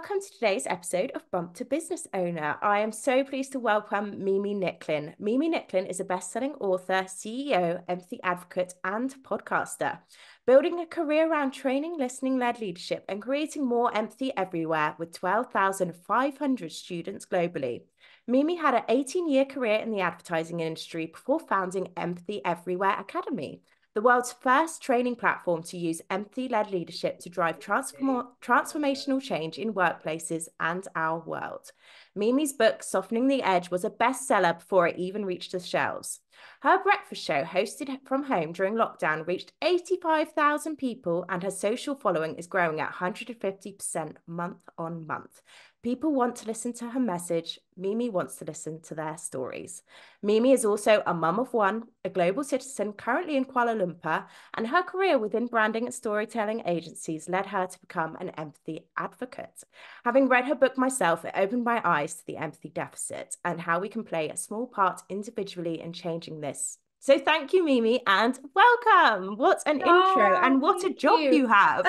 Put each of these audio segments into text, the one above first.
welcome to today's episode of Bump to Business Owner. I am so pleased to welcome Mimi Nicklin. Mimi Nicklin is a best-selling author, CEO, empathy advocate, and podcaster. Building a career around training, listening-led leadership, and creating more empathy everywhere with 12,500 students globally. Mimi had an 18-year career in the advertising industry before founding Empathy Everywhere Academy, the world's first training platform to use empathy-led leadership to drive transformational change in workplaces and our world. Mimi's book, Softening the Edge, was a bestseller before it even reached the shelves. Her breakfast show, hosted from home during lockdown, reached 85,000 people, and her social following is growing at 150% month on month. People want to listen to her message. Mimi wants to listen to their stories. Mimi is also a mum of one, a global citizen currently in Kuala Lumpur, and her career within branding and storytelling agencies led her to become an empathy advocate. Having read her book myself, it opened my eyes to the empathy deficit and how we can play a small part individually in changing this. So thank you, Mimi, and welcome. What an intro and what a job you have.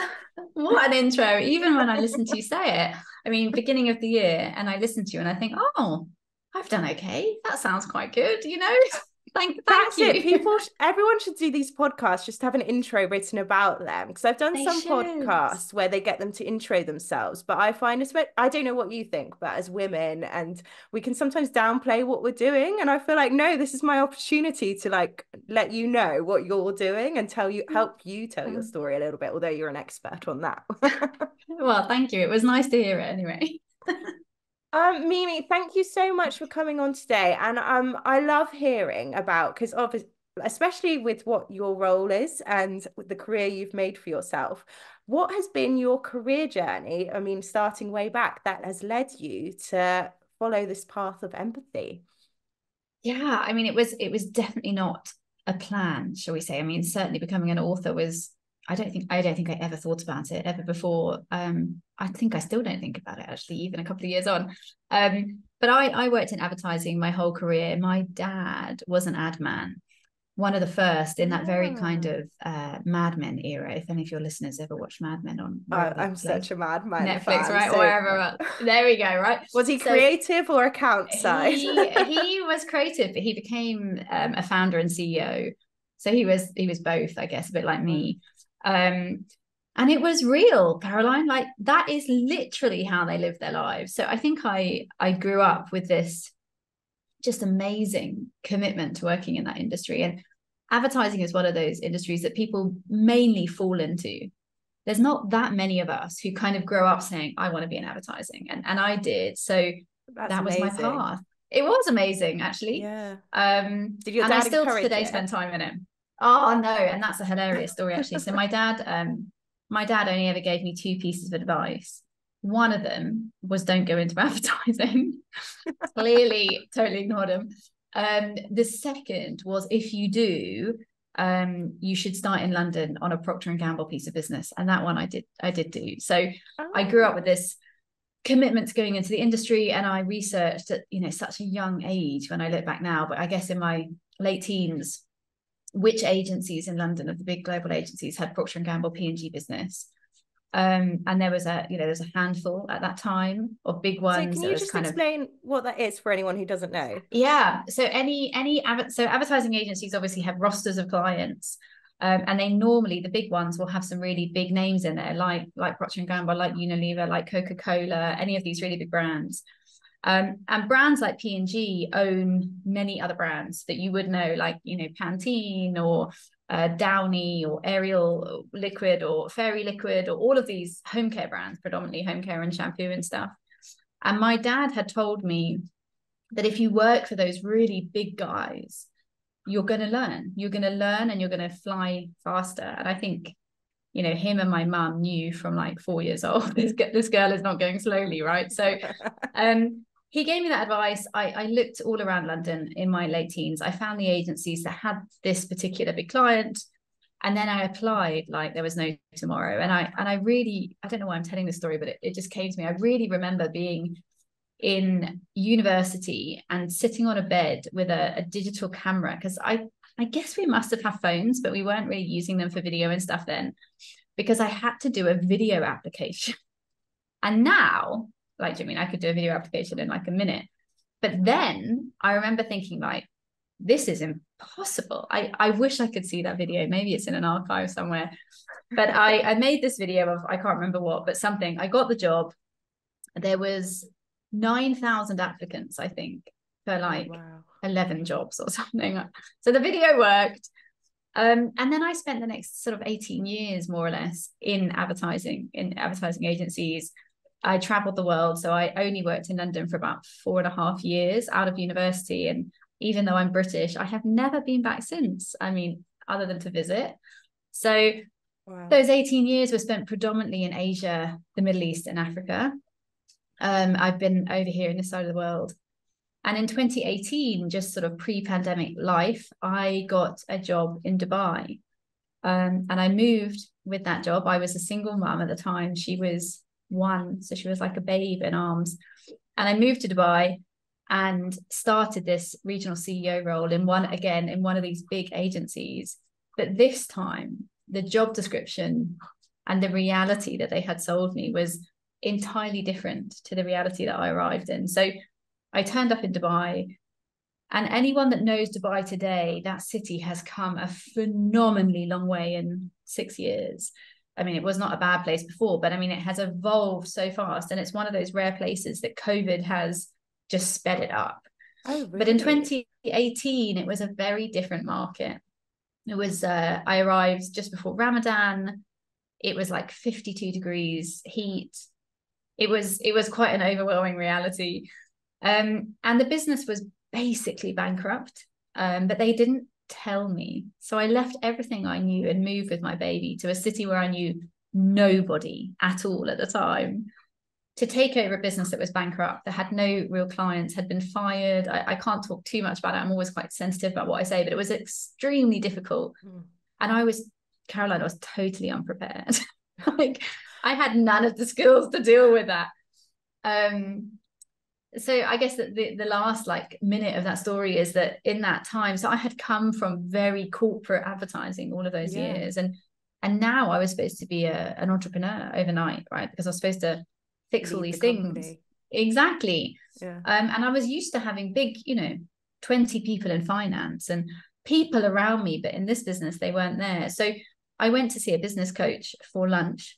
What an intro. Even when I listen to you say it, I mean, beginning of the year, and I listen to you and I think, oh, I've done okay. That sounds quite good, you know? Thank you. It. Everyone should do these podcasts, just have an intro written about them. Because I've done some podcasts where they get them to intro themselves. But I find, I don't know what you think, but as women, and we can sometimes downplay what we're doing. And I feel like, no, this is my opportunity to like let you know what you're doing and help you tell your story a little bit, although you're an expert on that. Well, thank you. It was nice to hear it anyway. Mimi, thank you so much for coming on today. And I love hearing about, because obviously, especially with what your role is and with the career you've made for yourself, what has been your career journey? I mean, starting way back, that has led you to follow this path of empathy. Yeah, I mean, it was definitely not a plan, shall we say. I mean, certainly becoming an author was, I don't think I ever thought about it ever before. I think I still don't think about it actually, even a couple of years on. But I worked in advertising my whole career. My dad was an ad man, one of the first in that very kind of Mad Men era. If any of your listeners ever watched Mad Men on I'm such a Mad Men Netflix, fan, right? so... Wherever. There we go, right? Was he creative or account side? He was creative, but he became a founder and CEO. So he was both, I guess, a bit like me. And it was real, Caroline. Like that is literally how they live their lives. So I think I grew up with this just amazing commitment to working in that industry. And advertising is one of those industries that people mainly fall into. There's not that many of us who kind of grow up saying, I want to be in advertising. And I did. So that was my path. It was amazing, actually. Yeah. Did your dad and I still to today spend time in it. Oh no, and that's a hilarious story actually. So my dad only ever gave me two pieces of advice. One of them was don't go into advertising. Clearly, totally ignored him. The second was if you do, you should start in London on a Procter and Gamble piece of business, and that one I did do. So I grew up with this commitment to going into the industry, and I researched at such a young age when I look back now, but I guess in my late teens, which agencies in London of the big global agencies had Procter and Gamble P&G business. And there was a handful at that time of big ones. So can you just explain what that is for anyone who doesn't know? Yeah. So so advertising agencies obviously have rosters of clients. And they normally, the big ones will have some really big names in there, like Procter and Gamble, like Unilever, like Coca-Cola, any of these really big brands. And brands like P&G own many other brands that you would know, like, Pantene or Downy or Ariel Liquid or Fairy Liquid or all of these home care brands, predominantly home care and shampoo and stuff. And my dad had told me that if you work for those really big guys, you're going to learn and you're going to fly faster. And I think, him and my mum knew from like 4 years old, this girl is not going slowly, right? So he gave me that advice. I looked all around London in my late teens. I found the agencies that had this particular big client. And then I applied like there was no tomorrow. And I really, I don't know why I'm telling this story, but it just came to me. I really remember being in university and sitting on a bed with a digital camera, because I guess we must have had phones, but we weren't really using them for video and stuff then, because I had to do a video application. And now, like, I mean, I could do a video application in like a minute. But then I remember thinking, like, this is impossible. I wish I could see that video. Maybe it's in an archive somewhere. But I made this video of, I can't remember what, but something. I got the job. There was 9,000 applicants, I think, for like 11 jobs or something. So the video worked. And then I spent the next sort of 18 years, more or less, in advertising agencies. I traveled the world. So I only worked in London for about 4.5 years out of university. And even though I'm British, I have never been back since. I mean, other than to visit. So those 18 years were spent predominantly in Asia, the Middle East, and Africa. I've been over here in this side of the world. And in 2018, just sort of pre-pandemic life, I got a job in Dubai. And I moved with that job. I was a single mom at the time. She was 1, so she was like a babe in arms. And I moved to Dubai and started this regional CEO role in one of these big agencies. But this time, the job description and the reality that they had sold me was entirely different to the reality that I arrived in. So I turned up in Dubai, and anyone that knows Dubai today, that city has come a phenomenally long way in 6 years. I mean, it was not a bad place before, but I mean, it has evolved so fast, and it's one of those rare places that COVID has just sped it up. Oh, really? But in 2018, it was a very different market. It was, I arrived just before Ramadan. It was like 52 degrees heat. It was quite an overwhelming reality. And the business was basically bankrupt, but they didn't tell me. So I left everything I knew and moved with my baby to a city where I knew nobody at all at the time, to take over a business that was bankrupt, that had no real clients, had been fired. I can't talk too much about it. I'm always quite sensitive about what I say, but it was extremely difficult. And Caroline, I was totally unprepared. Like, I had none of the skills to deal with that. So I guess that the last like minute of that story is that in that time, so I had come from very corporate advertising all of those years, and now I was supposed to be an entrepreneur overnight, right? Because I was supposed to fix all these things. Exactly. And I was used to having big, 20 people in finance and people around me, but in this business they weren't there. So I went to see a business coach for lunch.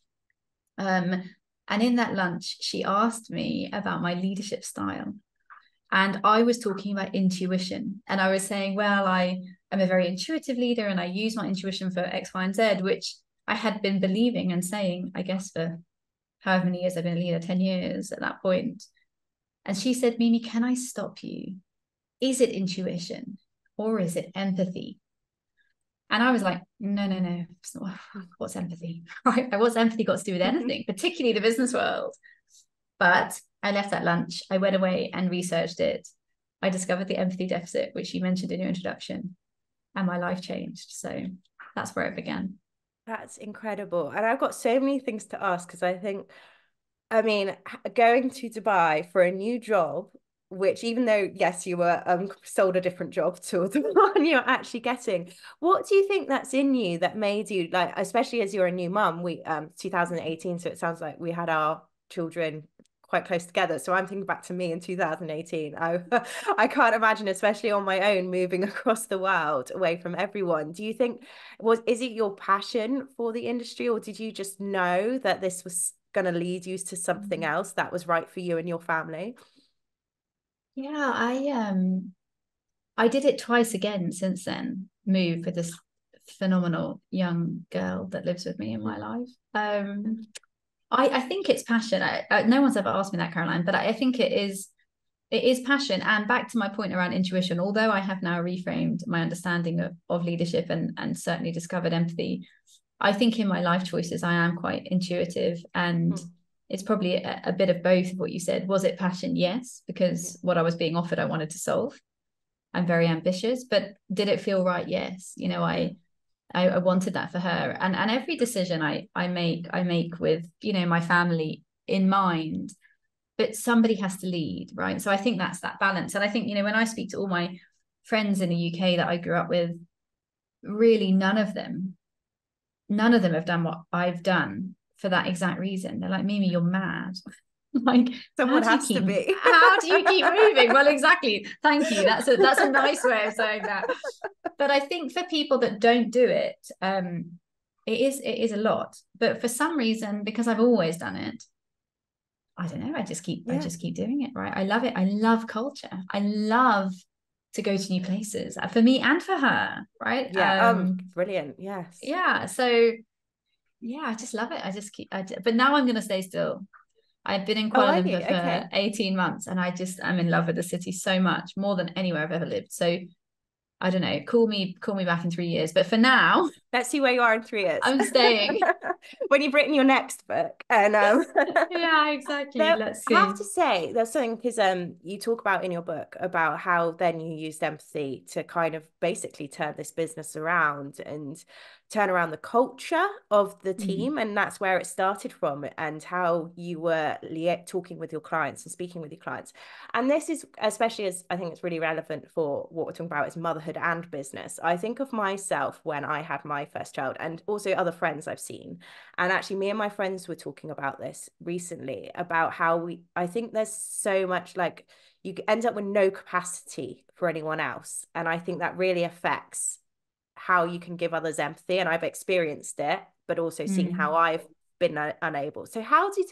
And in that lunch, she asked me about my leadership style. And I was talking about intuition. And I was saying, well, I am a very intuitive leader and I use my intuition for X, Y, and Z, which I had been believing and saying, I guess, for however many years I've been a leader, 10 years at that point. And she said, Mimi, can I stop you? Is it intuition or is it empathy? And I was like, no. What's empathy? Right? What's empathy got to do with anything, particularly the business world? But I left that lunch. I went away and researched it. I discovered the empathy deficit, which you mentioned in your introduction, and my life changed. So that's where it began. That's incredible. And I've got so many things to ask because I mean, going to Dubai for a new job, which even though, yes, you were sold a different job to the one you're actually getting, what do you think that's in you that made you, like, especially as you're a new mum, 2018, so it sounds like we had our children quite close together. So I'm thinking back to me in 2018. I can't imagine, especially on my own, moving across the world away from everyone. Do you think, is it your passion for the industry, or did you just know that this was going to lead you to something else that was right for you and your family? Yeah, I did it twice again since then, moved with this phenomenal young girl that lives with me in my life. I think it's passion. No one's ever asked me that, Caroline, but I think it is passion. And back to my point around intuition, although I have now reframed my understanding of leadership and certainly discovered empathy, I think in my life choices, I am quite intuitive, and it's probably a bit of both of what you said. Was it passion? Yes, because what I was being offered, I wanted to solve. I'm very ambitious, but did it feel right? Yes. I wanted that for her. And every decision I make with, my family in mind, but somebody has to lead, right? So I think that's that balance. And I think, when I speak to all my friends in the UK that I grew up with, really none of them have done what I've done for that exact reason. They're like, Mimi, you're mad. Like, Someone has to be. how do you keep moving? Well, exactly. Thank you. That's a nice way of saying that. But I think for people that don't do it, it is a lot. But for some reason, because I've always done it, I don't know, I just keep doing it, right? I love it. I love culture. I love to go to new places for me and for her, right? Yeah. Brilliant. Yes. Yeah. So yeah, I just love it. But now I'm going to stay still. I've been in Oh, Kuala are you? Lumpur for Okay. 18 months and I'm in love with the city so much, more than anywhere I've ever lived. So I don't know, call me back in 3 years. But for now, Let's see where you are in 3 years. I'm staying. When you've written your next book. And Yeah, exactly. There, Let's I have see. to say, there's something because you talk about in your book about how then you used empathy to kind of basically turn this business around and turn around the culture of the Mm, team, and that's where it started from, and how you were talking with your clients and speaking with your clients. And this is especially as I think it's really relevant for what we're talking about is motherhood and business. I think of myself when I had my first child, and also other friends I've seen. And actually, me and my friends were talking about this recently about how I think there's so much like you end up with no capacity for anyone else. And I think that really affects how you can give others empathy. And I've experienced it, but also seen how mm. I've been unable. So, how did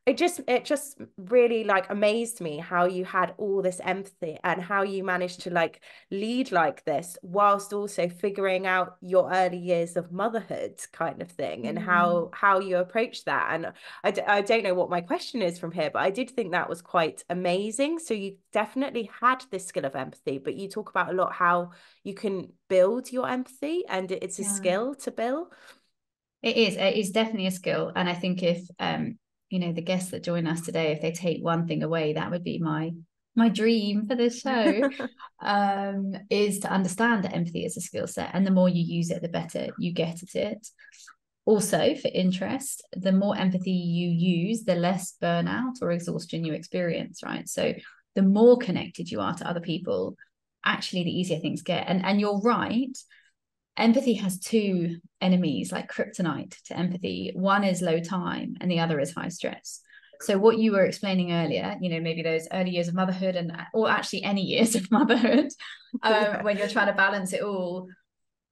it just really like amazed me how you had all this empathy and how you managed to like lead like this whilst also figuring out your early years of motherhood kind of thing, and Mm. how you approach that. And I don't know what my question is from here, but I did think that was quite amazing. So you definitely had this skill of empathy, but you talk about a lot how you can build your empathy, and it's a Yeah. skill to build. It is definitely a skill. And I think if the guests that join us today, if they take one thing away, that would be my dream for this show, is to understand that empathy is a skill set. And the more you use it, the better you get at it. Also, for interest, the more empathy you use, the less burnout or exhaustion you experience, right? So the more connected you are to other people, actually the easier things get. And you're right, empathy has two enemies, like kryptonite to empathy. One is low time and the other is high stress. So what you were explaining earlier, maybe those early years of motherhood or actually any years of motherhood, Yeah. when you're trying to balance it all,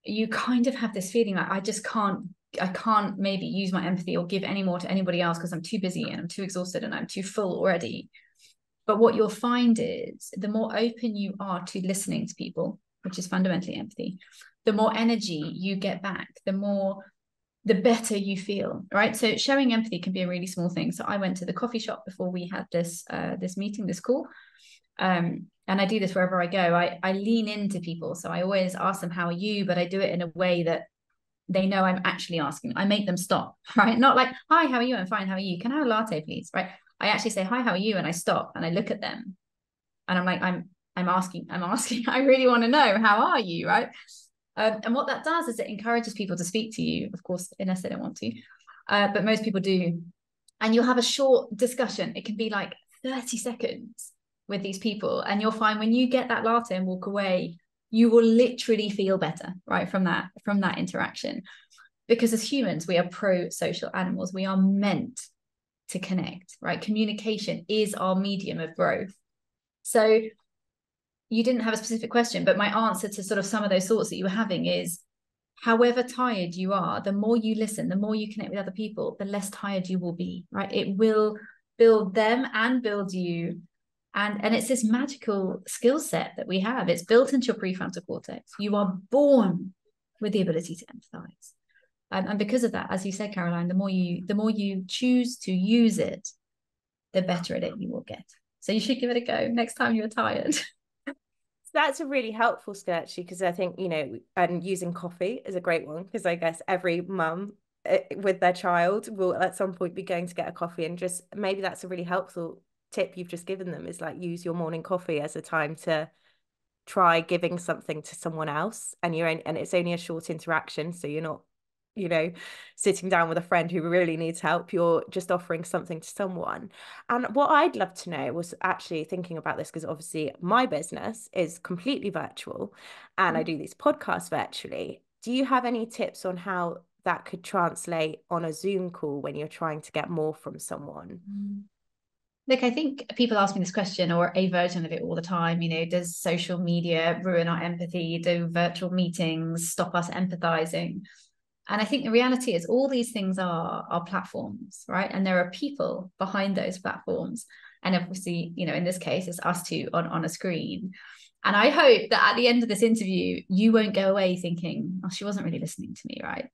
you kind of have this feeling like I can't maybe use my empathy or give any more to anybody else because I'm too busy and I'm too exhausted and I'm too full already. But what you'll find is the more open you are to listening to people, which is fundamentally empathy, the more energy you get back, the better you feel, right? So showing empathy can be a really small thing. So I went to the coffee shop before we had this meeting, this call. And I do this wherever I go. I lean into people. So I always ask them, how are you? But I do it in a way that they know I'm actually asking. I make them stop, right? Not like, hi, how are you? I'm fine. How are you? Can I have a latte, please? Right. I actually say, hi, how are you? And I stop and I look at them and I'm like, I'm asking, I really want to know, how are you? Right. And what that does is it encourages people to speak to you, of course, unless they don't want to. But most people do. And you'll have a short discussion. It can be like 30 seconds with these people. And you'll find when you get that latte and walk away, you will literally feel better, right, from that interaction. Because as humans, we are pro-social animals. We are meant to connect, right? Communication is our medium of growth. So you didn't have a specific question, but my answer to sort of some of those thoughts that you were having is, however tired you are, the more you listen, the more you connect with other people, the less tired you will be, right? It will build them and build you. And it's this magical skill set that we have. It's built into your prefrontal cortex. You are born with the ability to empathize. And because of that, as you said, Caroline, the more you choose to use it, the better at it you will get. So you should give it a go next time you're tired. That's a really helpful skill actually, because I think, and using coffee is a great one, because I guess every mum with their child will at some point be going to get a coffee, and just maybe that's a really helpful tip you've just given them, is like use your morning coffee as a time to try giving something to someone else, and and it's only a short interaction, so you're not sitting down with a friend who really needs help. You're just offering something to someone. And what I'd love to know was actually thinking about this, because obviously my business is completely virtual and I do these podcasts virtually. Do you have any tips on how that could translate on a Zoom call when you're trying to get more from someone? Look, I think people ask me this question, or a version of it, all the time. Does social media ruin our empathy? Do virtual meetings stop us empathizing? And I think the reality is all these things are platforms, right? And there are people behind those platforms. And obviously, in this case, it's us two on a screen. And I hope that at the end of this interview, you won't go away thinking, oh, she wasn't really listening to me, right?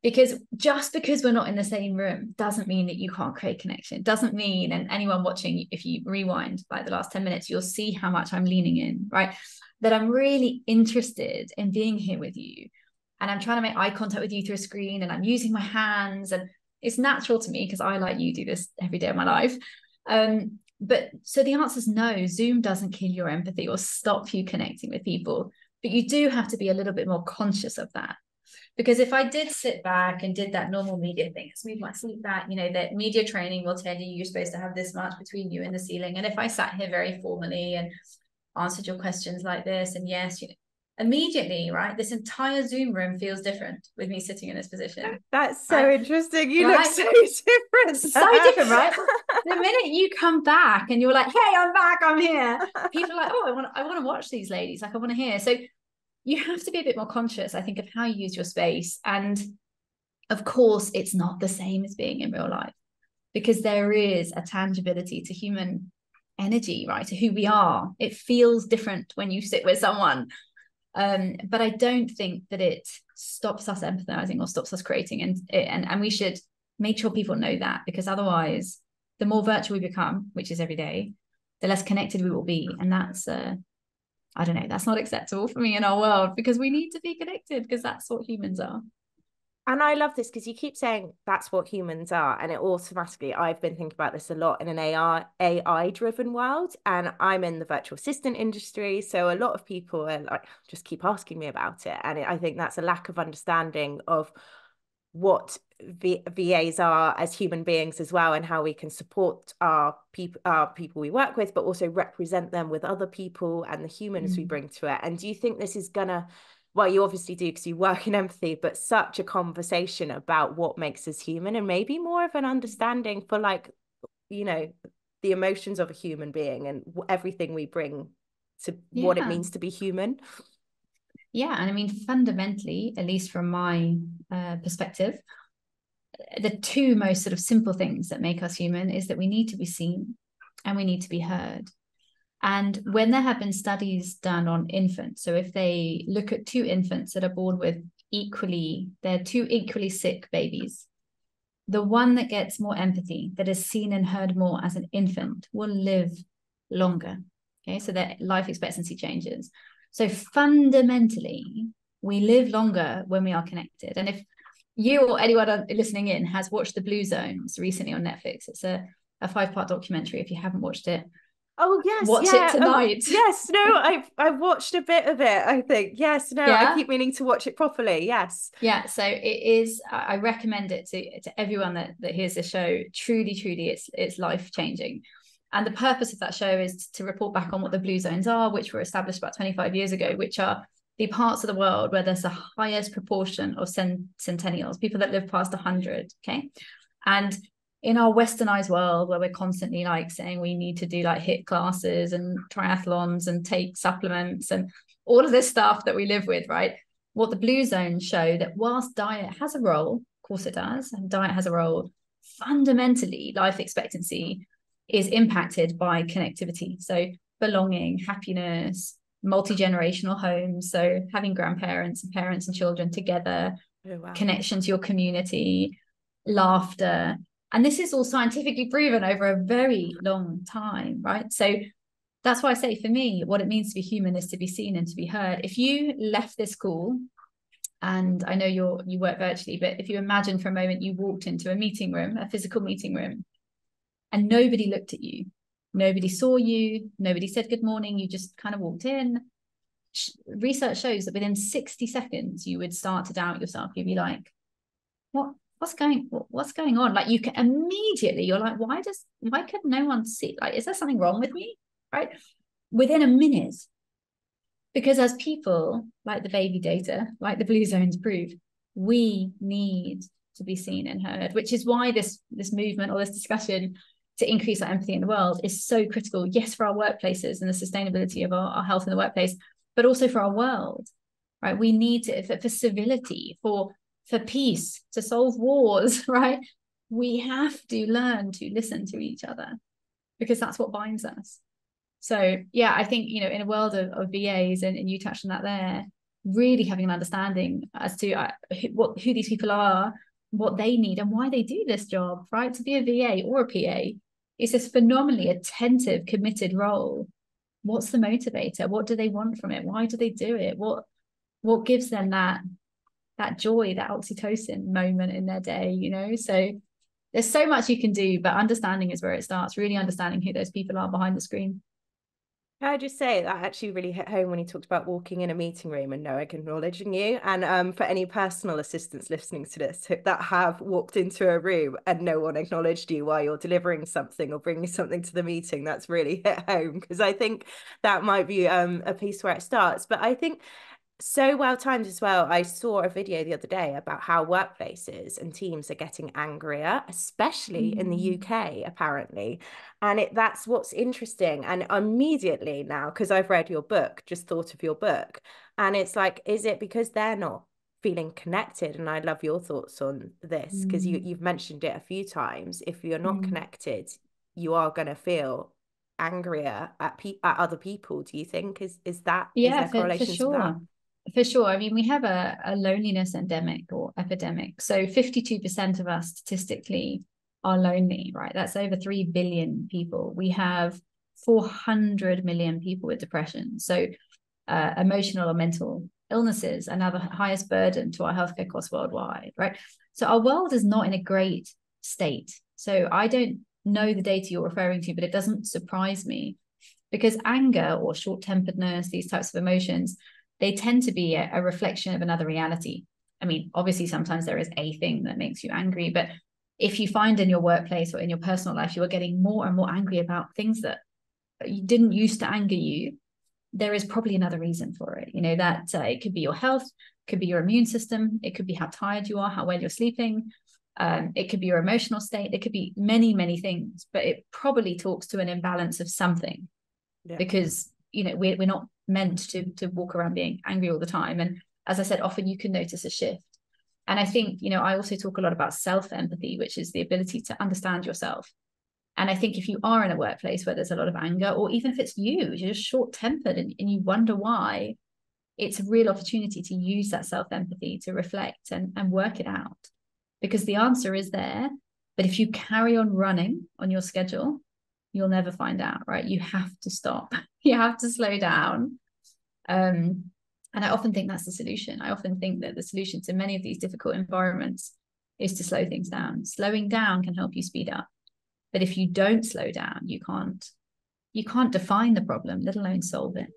Because just because we're not in the same room doesn't mean that you can't create connection. It doesn't mean, and anyone watching, if you rewind like the last 10 minutes, you'll see how much I'm leaning in, right? That I'm really interested in being here with you. And I'm trying to make eye contact with you through a screen, and I'm using my hands, and it's natural to me because I, like you, do this every day of my life. But so the answer is no. Zoom doesn't kill your empathy or stop you connecting with people, but you do have to be a little bit more conscious of that. Because if I did sit back and did that normal media thing, smooth my seat back, that media training will tell you you're supposed to have this much between you and the ceiling. And if I sat here very formally and answered your questions like this, and yes, immediately, right, this entire Zoom room feels different with me sitting in this position. That's so interesting. You right? look so different. So different, right? The minute you come back and you're like, hey, I'm back, I'm here. People are like, oh, I want to watch these ladies. Like, I want to hear. So you have to be a bit more conscious, I think, of how you use your space. And of course, it's not the same as being in real life, because there is a tangibility to human energy, right? To who we are. It feels different when you sit with someone. But I don't think that it stops us empathizing or stops us creating. And we should make sure people know that, because otherwise, the more virtual we become, which is every day, the less connected we will be. And that's I don't know, that's not acceptable for me in our world, because we need to be connected, because that's what humans are. And I love this because you keep saying that's what humans are. And it automatically, I've been thinking about this a lot in an AI driven world. And I'm in the virtual assistant industry. So a lot of people are like, just keep asking me about it. And I think that's a lack of understanding of what VAs are as human beings as well, and how we can support our people we work with, but also represent them with other people and the humans we bring to it. And do you think this is gonna, well, you obviously do because you work in empathy, but such a conversation about what makes us human, and maybe more of an understanding for, like, the emotions of a human being and everything we bring to what it means to be human? Yeah, and I mean, fundamentally, at least from my perspective, the two most sort of simple things that make us human is that we need to be seen and we need to be heard. And when there have been studies done on infants, so if they look at two infants that are born with they're two equally sick babies, the one that gets more empathy, that is seen and heard more as an infant, will live longer. Okay, so their life expectancy changes. So fundamentally, we live longer when we are connected. And if you or anyone listening in has watched The Blue Zones recently on Netflix, it's a 5-part documentary. If you haven't watched it, oh yes, watch it tonight. Yes, no, I've watched a bit of it, I think. Yes, no, yeah? I keep meaning to watch it properly. Yes. Yeah, so it is, I recommend it to everyone that hears the show. Truly, it's life-changing. And the purpose of that show is to report back on what the blue zones are, which were established about 25 years ago, which are the parts of the world where there's the highest proportion of centennials, people that live past 100, okay? And in our westernized world, where we're constantly like saying we need to do like HIIT classes and triathlons and take supplements and all of this stuff that we live with, right? What the blue zones show, that whilst diet has a role, of course it does, and diet has a role, fundamentally life expectancy is impacted by connectivity. So belonging, happiness, multi-generational homes, so having grandparents and parents and children together, connection to your community, laughter. And this is all scientifically proven over a very long time, right? So that's why I say, for me, what it means to be human is to be seen and to be heard. If you left this call, and I know you work virtually, but if you imagine for a moment you walked into a meeting room, a physical meeting room, and nobody looked at you, nobody saw you, nobody said good morning, you just kind of walked in, research shows that within 60 seconds you would start to doubt yourself. You'd be like, what's going on? Like, you can immediately, you're like, why could no one see? Like, is there something wrong with me? Right? Within a minute. Because as people, like the baby data, like the blue zones prove, We need to be seen and heard, which is why this movement or this discussion to increase our empathy in the world is so critical. Yes, for our workplaces and the sustainability of our health in the workplace, but also for our world, right? We need to, for civility, for peace, to solve wars, right? We have to learn to listen to each other, because that's what binds us. So yeah, I think, you know, in a world of VAs, and you touched on that there, really having an understanding as to who these people are, what they need, and why they do this job, right? To be a VA or a PA is this phenomenally attentive, committed role. What's the motivator? What do they want from it? Why do they do it? What gives them that joy, that oxytocin moment in their day, you know? So there's so much you can do, but understanding is where it starts, really understanding who those people are behind the screen. Can I just say that actually really hit home when you talked about walking in a meeting room and no one acknowledging you. And for any personal assistants listening to this that have walked into a room and no one acknowledged you while you're delivering something or bringing something to the meeting, that's really hit home, because I think that might be a piece where it starts. But I think so well timed as well. I saw a video the other day about how workplaces and teams are getting angrier, especially in the UK, apparently. And that's what's interesting. And immediately now, because I've read your book, just thought of your book. And it's like, is it because they're not feeling connected? And I love your thoughts on this, because you've mentioned it a few times. If you're not connected, you are going to feel angrier at other people. Do you think is that is Yeah, there for correlations to that? sure. For sure. I mean, we have a loneliness endemic or epidemic. So 52% of us statistically are lonely, right? That's over 3 billion people. We have 400 million people with depression. So emotional or mental illnesses are now the highest burden to our healthcare costs worldwide, right? So our world is not in a great state. So I don't know the data you're referring to, but it doesn't surprise me, because anger or short-temperedness, these types of emotions, they tend to be a reflection of another reality. I mean, obviously, sometimes there is a thing that makes you angry, but if you find in your workplace or in your personal life, you are getting more and more angry about things that you didn't used to anger you, there is probably another reason for it. You know, that it could be your health, could be your immune system, it could be how tired you are, how well you're sleeping, it could be your emotional state, it could be many, many things, but it probably talks to an imbalance of something. Yeah. Because, you know, we're not meant to walk around being angry all the time. And as I said, often you can notice a shift. And I think, you know, I also talk a lot about self-empathy, which is the ability to understand yourself. And I think if you are in a workplace where there's a lot of anger, or even if it's you're just short-tempered and you wonder why, it's a real opportunity to use that self-empathy to reflect and work it out. Because the answer is there. But if you carry on running on your schedule, you'll never find out, right? You have to stop. You have to slow down. And I often think that's the solution. I often think that the solution to many of these difficult environments is to slow things down. Slowing down can help you speed up. But if you don't slow down, you can't define the problem, let alone solve it.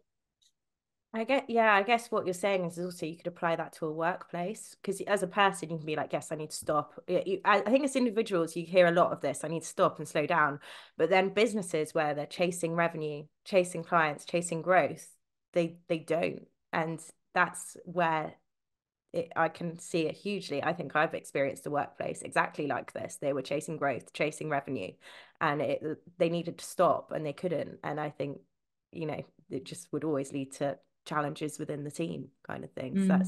I guess what you're saying is also you could apply that to a workplace, because as a person you can be like, yes, I need to stop. I think as individuals you hear a lot of this, I need to stop and slow down. But then businesses where they're chasing revenue, chasing clients, chasing growth, they don't. And that's where I can see it hugely. I think I've experienced a workplace exactly like this. They were chasing growth, chasing revenue, and they needed to stop and they couldn't. And I think, it just would always lead to challenges within the team kind of thing. So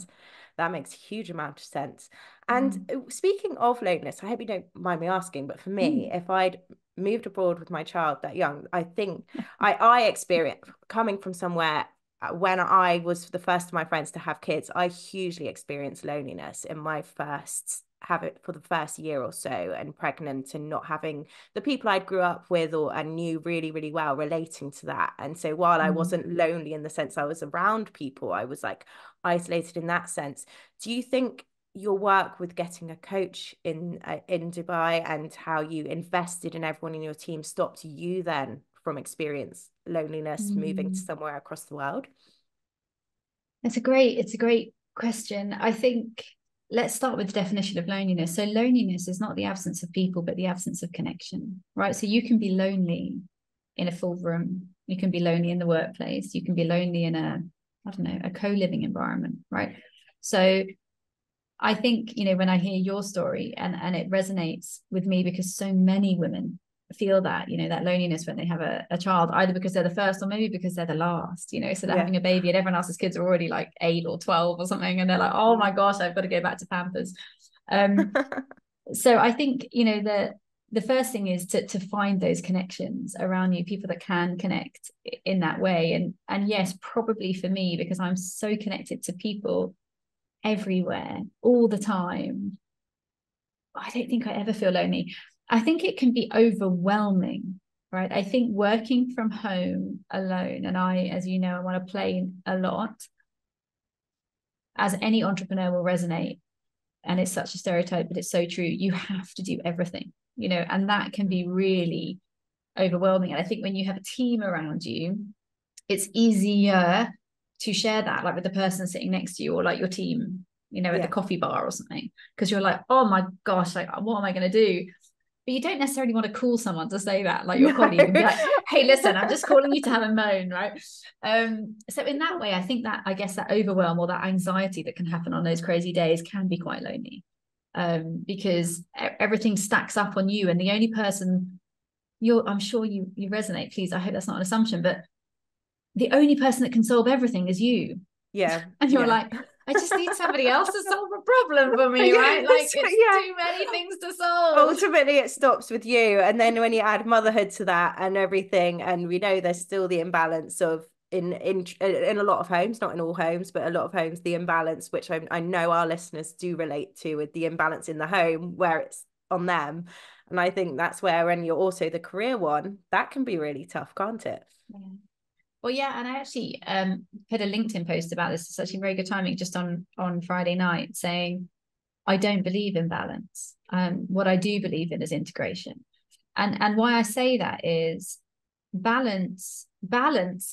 that makes a huge amount of sense. And speaking of loneliness, I hope you don't mind me asking, but for me, if I'd moved abroad with my child that young, I think I experienced coming from somewhere when I was the first of my friends to have kids, I hugely experienced loneliness in my first have it for the first year or so, and pregnant, and not having the people I grew up with and knew really, really well relating to that. And so while I wasn't lonely in the sense I was around people, I was like isolated in that sense. Do you think your work with getting a coach in Dubai and how you invested in everyone in your team stopped you then from experience loneliness moving to somewhere across the world? It's a great question. I think let's start with the definition of loneliness. So loneliness is not the absence of people, but the absence of connection, right? So you can be lonely in a full room. You can be lonely in the workplace. You can be lonely in a co-living environment, right? So I think, you know, when I hear your story, and it resonates with me, because so many women feel that, you know, that loneliness when they have a child, either because they're the first or maybe because they're the last, you know, so they're Yeah. having a baby and everyone else's kids are already like 8 or 12 or something, and they're like, oh my gosh, I've got to go back to Pampers. So I think, you know, the first thing is to find those connections around you, people that can connect in that way. And yes, probably for me, because I'm so connected to people everywhere all the time, I don't think I ever feel lonely. I think it can be overwhelming, right? I think working from home alone, and I, as you know, I'm on a plane a lot, as any entrepreneur will resonate. And it's such a stereotype, but it's so true. You have to do everything, you know, and that can be really overwhelming. And I think when you have a team around you, it's easier to share that, like with the person sitting next to you, or like your team, you know, at the Yeah. coffee bar or something, because you're like, oh my gosh, like what am I going to do? But you don't necessarily want to call someone to say that, like your No. colleague, and be like, hey, listen, I'm just calling you to have a moan, right? So in that way, I think that, I guess, that overwhelm or that anxiety that can happen on those crazy days can be quite lonely, because everything stacks up on you, and the only person I'm sure you resonate, please, I hope that's not an assumption, but the only person that can solve everything is you. Yeah. And you're Yeah. like, I just need somebody else to solve a problem for me, right? Like, Yes, it's yeah. too many things to solve. Ultimately, it stops with you. And then when you add motherhood to that and everything, and we know there's still the imbalance of in a lot of homes, not in all homes, but a lot of homes, the imbalance, which I know our listeners do relate to, with the imbalance in the home where it's on them. And I think that's where, when you're also the career one, that can be really tough, can't it? Yeah. Well, yeah, and I actually put a LinkedIn post about this. It's actually very good timing, just on Friday night, saying I don't believe in balance. What I do believe in is integration. And why I say that is balance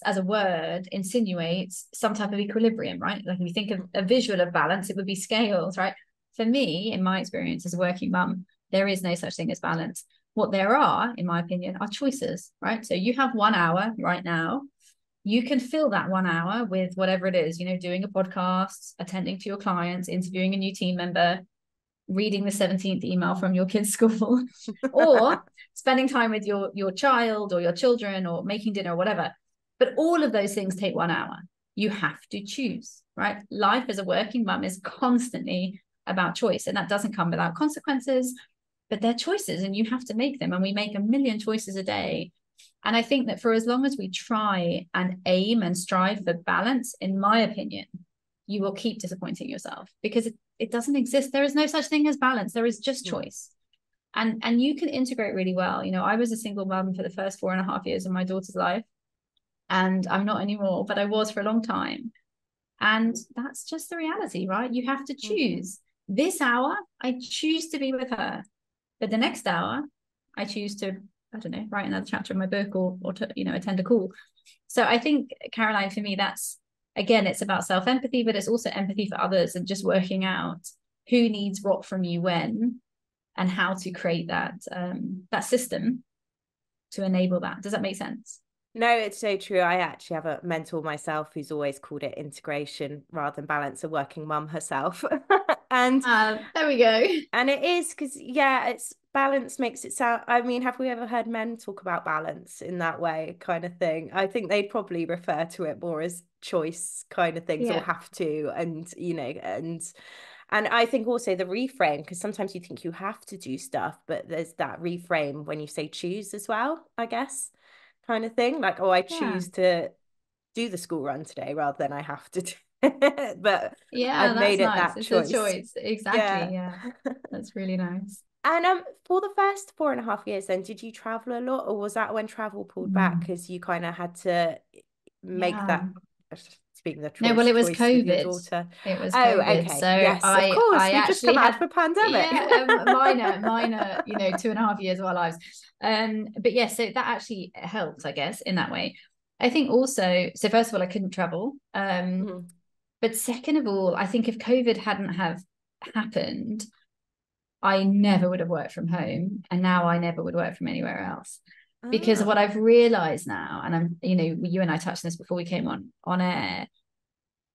as a word insinuates some type of equilibrium, right? Like if you think of a visual of balance, it would be scales, right? For me, in my experience as a working mum, there is no such thing as balance. What there are, in my opinion, are choices, right? So you have 1 hour right now. You can fill that 1 hour with whatever it is, you know, doing a podcast, attending to your clients, interviewing a new team member, reading the 17th email from your kid's school, or spending time with your child or your children, or making dinner or whatever. But all of those things take 1 hour. You have to choose, right? Life as a working mum is constantly about choice, and that doesn't come without consequences, but they're choices and you have to make them. And we make a million choices a day. And I think that for as long as we try and aim and strive for balance, in my opinion, you will keep disappointing yourself, because it doesn't exist. There is no such thing as balance. There is just choice. And you can integrate really well. You know, I was a single mom for the first 4.5 years of my daughter's life, and I'm not anymore, but I was for a long time. And that's just the reality, right? You have to choose. This hour, I choose to be with her. But the next hour, I choose to, I don't know, write another chapter of my book, or to, you know, attend a call. So I think, Caroline, for me, that's, again, it's about self-empathy, but it's also empathy for others, and just working out who needs what from you when, and how to create that system to enable that. Does that make sense? No, it's so true. I actually have a mentor myself who's always called it integration rather than balance, a working mum herself. And There we go. and it is, because yeah, it's balance makes it sound, I mean, have we ever heard men talk about balance in that way kind of thing? I think they'd probably refer to it more as choice kind of things, or Yeah. have to, and you know, and I think also the reframe, because sometimes you think you have to do stuff, but there's that reframe when you say choose as well, I guess, kind of thing. Like, oh, I Yeah. choose to do the school run today rather than I have to do it. But Yeah, I've that's made it nice. that It's a choice. choice. Exactly. Yeah. Yeah. That's really nice. And for the first 4.5 years, then, did you travel a lot, or was that when travel pulled back Mm. because you kind of had to make Yeah. that, speaking of No, well, choice with your daughter? It was Oh, COVID. okay. So Yes, of I course. We've just actually come out had, of a pandemic. yeah, minor, you know, 2.5 years of our lives. But yeah, so that actually helped, I guess, in that way. I think also, so first of all, I couldn't travel. Mhm. But second of all, I think if COVID hadn't have happened, I never would have worked from home, and now I never would work from anywhere else. Because what Ah, I've realized now, and I'm, you know, you and I touched on this before we came on air,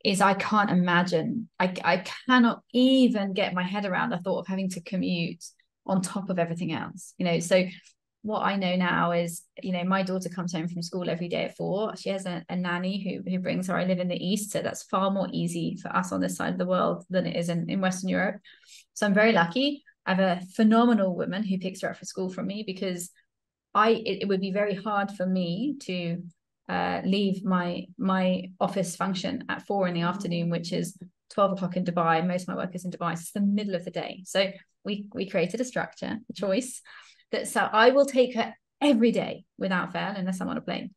is I can't imagine. I cannot even get my head around the thought of having to commute on top of everything else. So what I know now is, my daughter comes home from school every day at 4. She has a nanny who brings her. I live in the East, so that's far more easy for us on this side of the world than it is in Western Europe. So I'm very lucky. I have a phenomenal woman who picks her up for school from me, because it would be very hard for me to leave my office function at 4 in the afternoon, which is 12 o'clock in Dubai. Most of my work is in Dubai. So it's the middle of the day. So we created a structure, a choice, that so I will take her every day without fail, unless I'm on a plane.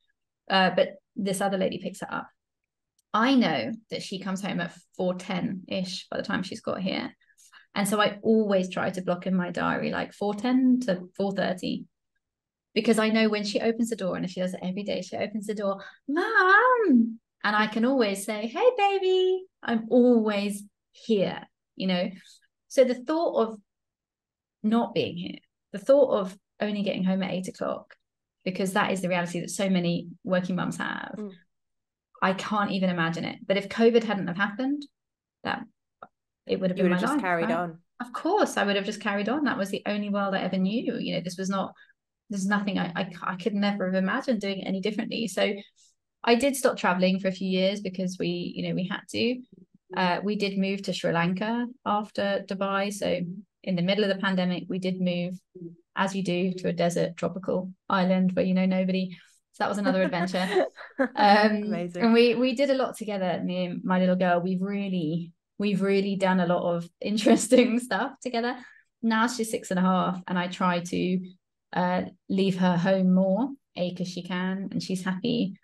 But this other lady picks her up. I know that she comes home at 4:10-ish by the time she's got here. And so I always try to block in my diary like 4:10 to 4:30, because I know when she opens the door, and if she does it every day, she opens the door, Mom, and I can always say, hey, baby, I'm always here, So the thought of not being here, the thought of only getting home at 8 o'clock, because that is the reality that so many working mums have. I can't even imagine it. But if COVID hadn't have happened, that it would have been my life. You would have just carried on. Of course, I would have just carried on. That was the only world I ever knew. There's nothing I could never have imagined doing it any differently. So I did stop traveling for a few years because we had to. We did move to Sri Lanka after Dubai. So in the middle of the pandemic, we did move, as you do, to a desert tropical island where nobody. So that was another adventure. Amazing. And we did a lot together, me and my little girl. We've really done a lot of interesting stuff together. Now she's 6.5, and I try to leave her home more, because she can, and she's happy.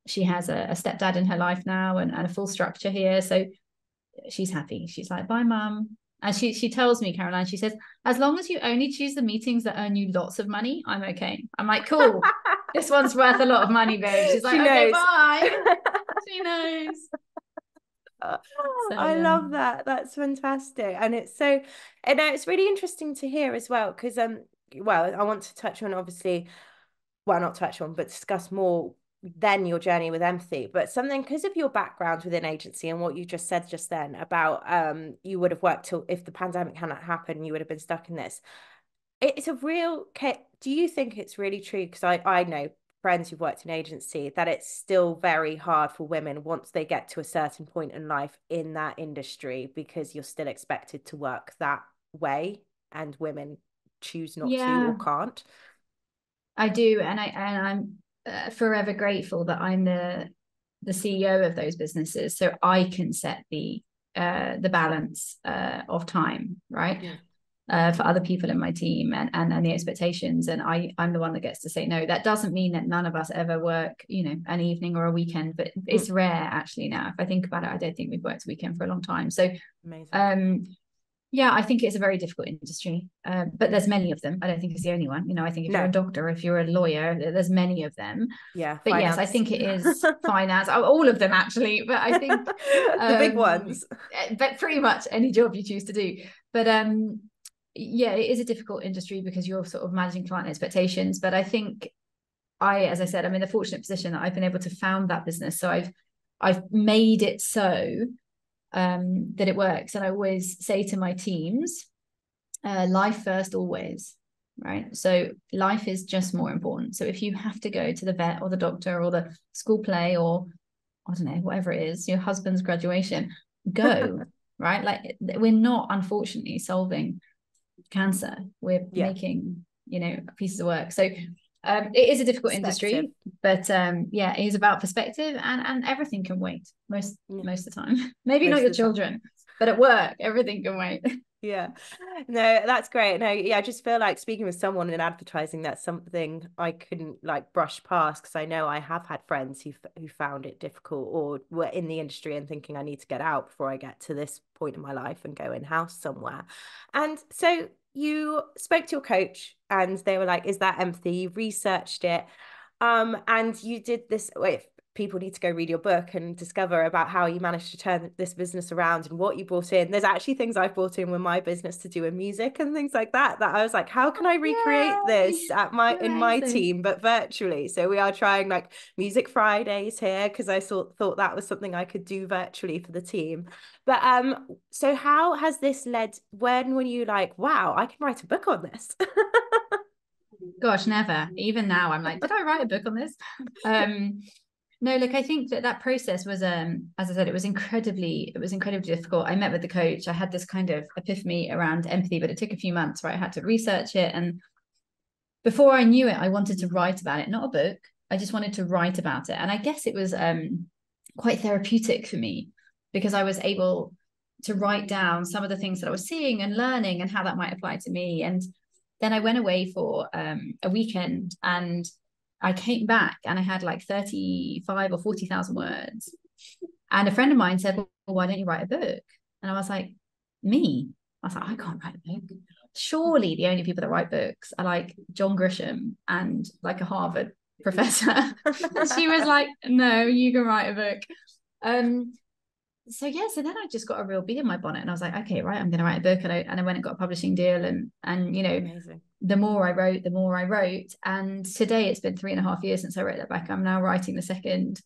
She has a stepdad in her life now, and a full structure here, so she's happy. She's like, bye, Mum. And she tells me, Caroline, she says, as long as you only choose the meetings that earn you lots of money, I'm okay. I'm like, cool. This one's worth a lot of money, babe. She's like, okay, bye. She knows. I love that. That's fantastic. And it's really interesting to hear as well, because well, I want to touch on, obviously, well, not touch on, but discuss more then your journey with empathy, but something, because of your background within agency and what you just said just then about you would have worked till, if the pandemic hadn't happened, you would have been stuck in this. It's a real, do you think it's really true? Because I know friends who've worked in agency that it's still very hard for women once they get to a certain point in life in that industry, because you're still expected to work that way, and women choose not to or can't. I do, and I'm forever grateful that I'm the CEO of those businesses, so I can set the balance of time, right? For other people in my team, and the expectations, and I'm the one that gets to say no. That doesn't mean that none of us ever work, an evening or a weekend, but it's rare actually now. If I think about it, I don't think we've worked a weekend for a long time. So amazing. Yeah, I think it's a very difficult industry, but there's many of them. I don't think it's the only one. I think if you're a doctor, if you're a lawyer, there's many of them. Yeah, but finance. Yes, I think it is finance. All of them actually, but I think the big ones. But pretty much any job you choose to do. But yeah, it is a difficult industry because you're sort of managing client expectations. But I think as I said, I'm in the fortunate position that I've been able to found that business. So I've made it so that it works. And I always say to my teams, life first always, right? So life is just more important. So if you have to go to the vet or the doctor or the school play, or I don't know, whatever it is, your husband's graduation, go, right? Like, we're not, unfortunately, solving cancer. We're making, pieces of work. So it is a difficult industry, but yeah, it is about perspective, and everything can wait most of the time. Maybe not your children, but at work, everything can wait. Yeah, no, that's great. No, yeah, I just feel like speaking with someone in advertising, that's something I couldn't brush past, because I know I have had friends who found it difficult, or were in the industry and thinking I need to get out before I get to this point in my life and go in-house somewhere. And so you spoke to your coach and they were like, is that empathy? You researched it. And you did this. Wait, people need to go read your book and discover about how you managed to turn this business around and what you brought in. There's actually things I've brought in with my business to do with music and things like that, that I was like, how can I recreate Yay! this at in my Amazing. team, but virtually? So we are trying like music Fridays here because I thought that was something I could do virtually for the team. But so how has this led, when were you like, wow, I can write a book on this? Gosh, never. Even now, I'm like, did I write a book on this? No, look, I think that process was, as I said, it was incredibly difficult. I met with the coach. I had this kind of epiphany around empathy, but it took a few months, right? I had to research it. And before I knew it, I wanted to write about it, not a book. I just wanted to write about it. And I guess it was quite therapeutic for me because I was able to write down some of the things that I was seeing and learning and how that might apply to me. And then I went away for a weekend and I came back and I had like 35 or 40,000 words. And a friend of mine said, well, why don't you write a book? And I was like, me? I was like, I can't write a book. Surely the only people that write books are like John Grisham and like a Harvard professor. She was like, no, you can write a book. So then I just got a real bee in my bonnet and I was like, okay, right, I'm going to write a book. And I went and got a publishing deal and you know, Amazing. the more I wrote. And today it's been 3.5 years since I wrote that book. I'm now writing the second.